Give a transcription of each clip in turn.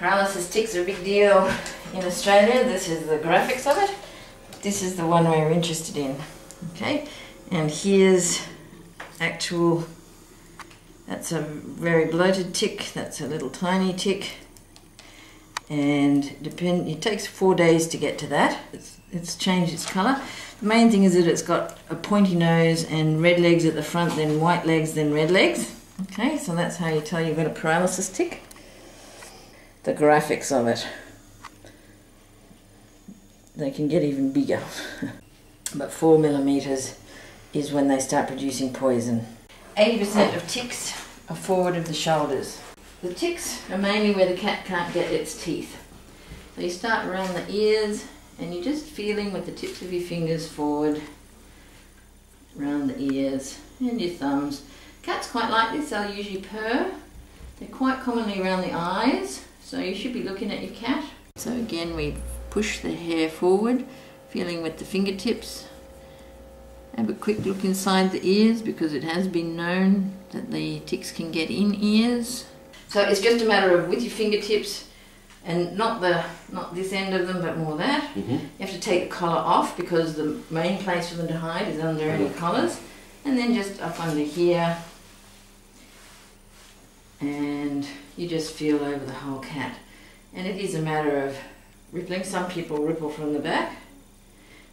Paralysis ticks are a big deal in Australia. This is the graphics of it. This is the one we're interested in. Okay, and here's actual, that's a very bloated tick, that's a little tiny tick, and it takes 4 days to get to that. It's changed its colour. The main thing is that it's got a pointy nose and red legs at the front, then white legs, then red legs. Okay, so that's how you tell you've got a paralysis tick. The graphics of it. They can get even bigger. But 4 millimeters is when they start producing poison. 80% of ticks are forward of the shoulders. The ticks are mainly where the cat can't get its teeth. So you start around the ears and you're just feeling with the tips of your fingers forward, around the ears and your thumbs. Cats quite like this, they'll usually purr. They're quite commonly around the eyes, so you should be looking at your cat. So again, we push the hair forward, feeling with the fingertips. Have a quick look inside the ears because it has been known that the ticks can get in ears. So it's just a matter of with your fingertips, and not this end of them, but more that. You have to take the collar off because the main place for them to hide is under any collars, and then just up under here, and you just feel over the whole cat. And it is a matter of rippling. Some people ripple from the back.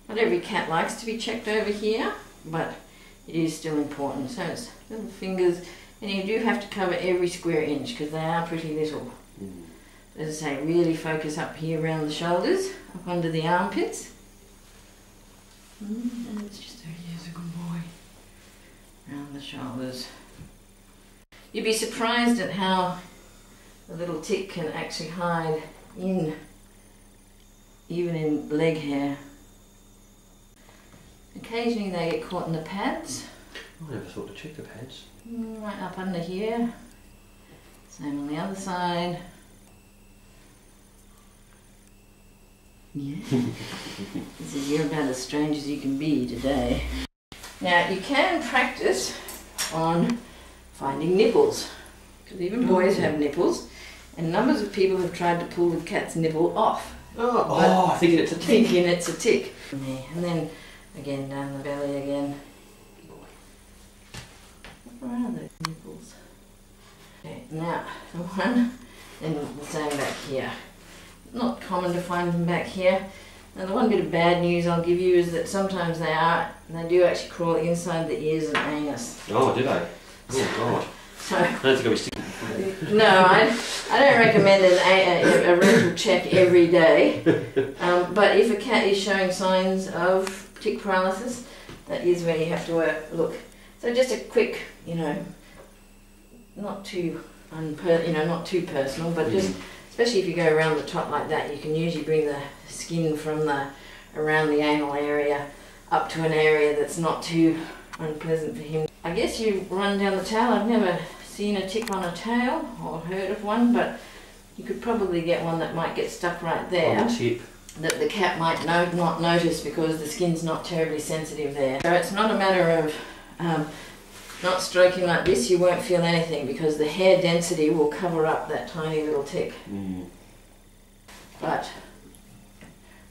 Not every cat likes to be checked over here, but it is still important. So it's little fingers, and you do have to cover every square inch because they are pretty little. As I say, really focus up here around the shoulders, up under the armpits. And it's just, there he is, a good boy. Around the shoulders. You'd be surprised at how the little tick can actually hide in, even in leg hair. Occasionally they get caught in the pads. I never thought to check the pads. Right up under here. Same on the other side. Yeah. This is, you're about as strange as you can be today. Now you can practice on finding nipples, because even boys have nipples, and numbers of people have tried to pull the cat's nipple off. Thinking it's a tick. Thinking it's a tick. And then again down the belly again. What are those nipples? Okay, now the one, and the same back here. Not common to find them back here. Now the one bit of bad news I'll give you is that sometimes they do actually crawl inside the ears and anus. Oh, do they? Oh God. So, I don't think I'll be sticking. No, I don't recommend a rental check every day. But if a cat is showing signs of tick paralysis, that is where you have to look. So just a quick, not too not too personal, but just, especially if you go around the top like that, you can usually bring the skin from around the anal area up to an area that's not too unpleasant for him. I guess you run down the tail. I've never seen a tick on a tail or heard of one, but you could probably get one that might get stuck right there. On the tip. That the cat might not notice because the skin's not terribly sensitive there. So it's not a matter of not stroking like this, you won't feel anything because the hair density will cover up that tiny little tick. But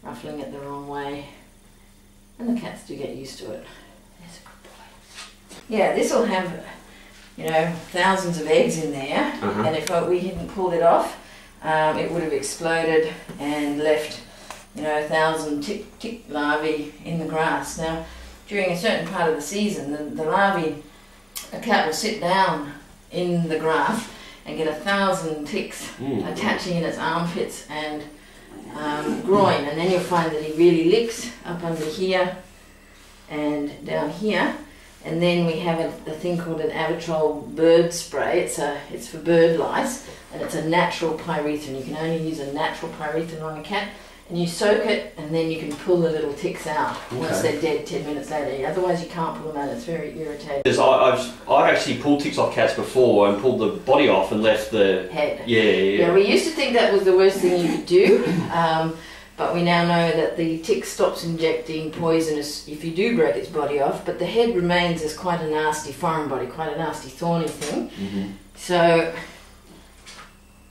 ruffling it the wrong way, and the cats do get used to it. There's a good boy. Yeah, this will have, thousands of eggs in there, and if we hadn't pulled it off, it would have exploded and left, 1,000 tick larvae in the grass. Now, during a certain part of the season, the larvae, a cat will sit down in the grass and get 1,000 ticks attaching in its armpits and groin, and then you'll find that he really licks up under here and down here. And then we have a thing called an Avitrol bird spray. It's for bird lice, and it's a natural pyrethrin. You can only use a natural pyrethrin on a cat, and you soak it, and then you can pull the little ticks out once they're dead 10 minutes later. Otherwise you can't pull them out. It's very irritating. I've actually pulled ticks off cats before and pulled the body off and left the head. Yeah, we used to think that was the worst thing you could do, but we now know that the tick stops injecting poisonous if you do break its body off, but the head remains as quite a nasty foreign body, quite a nasty thorny thing. So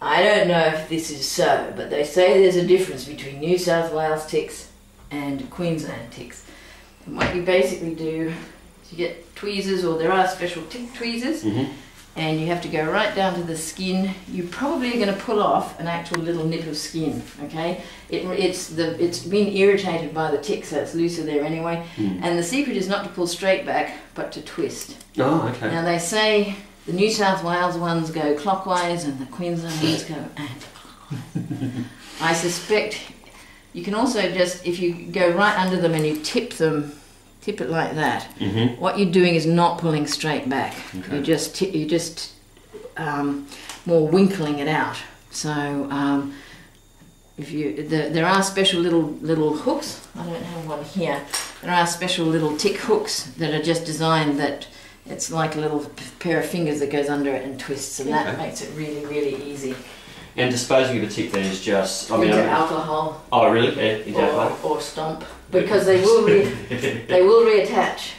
I don't know if this is so, but they say there's a difference between New South Wales ticks and Queensland ticks. And what you basically do is you get tweezers, or there are special tick tweezers, and you have to go right down to the skin. You probably are going to pull off an actual little nip of skin, okay? It's been irritated by the tick, so it's looser there anyway. And the secret is not to pull straight back, but to twist. Oh, okay. Now they say the New South Wales ones go clockwise and the Queensland ones go anti-clockwise. I suspect you can also just, if you go right under them and you tip it like that, what you're doing is not pulling straight back. Okay. You're just more winkling it out. So if you there are special little hooks. I don't have one here. There are special little tick hooks that are just designed that it's like a little pair of fingers that goes under it and twists, and that makes it really, really easy. And disposing of a tick then is just... into alcohol. Oh, really? Yeah, into alcohol? Or stomp, because they will reattach.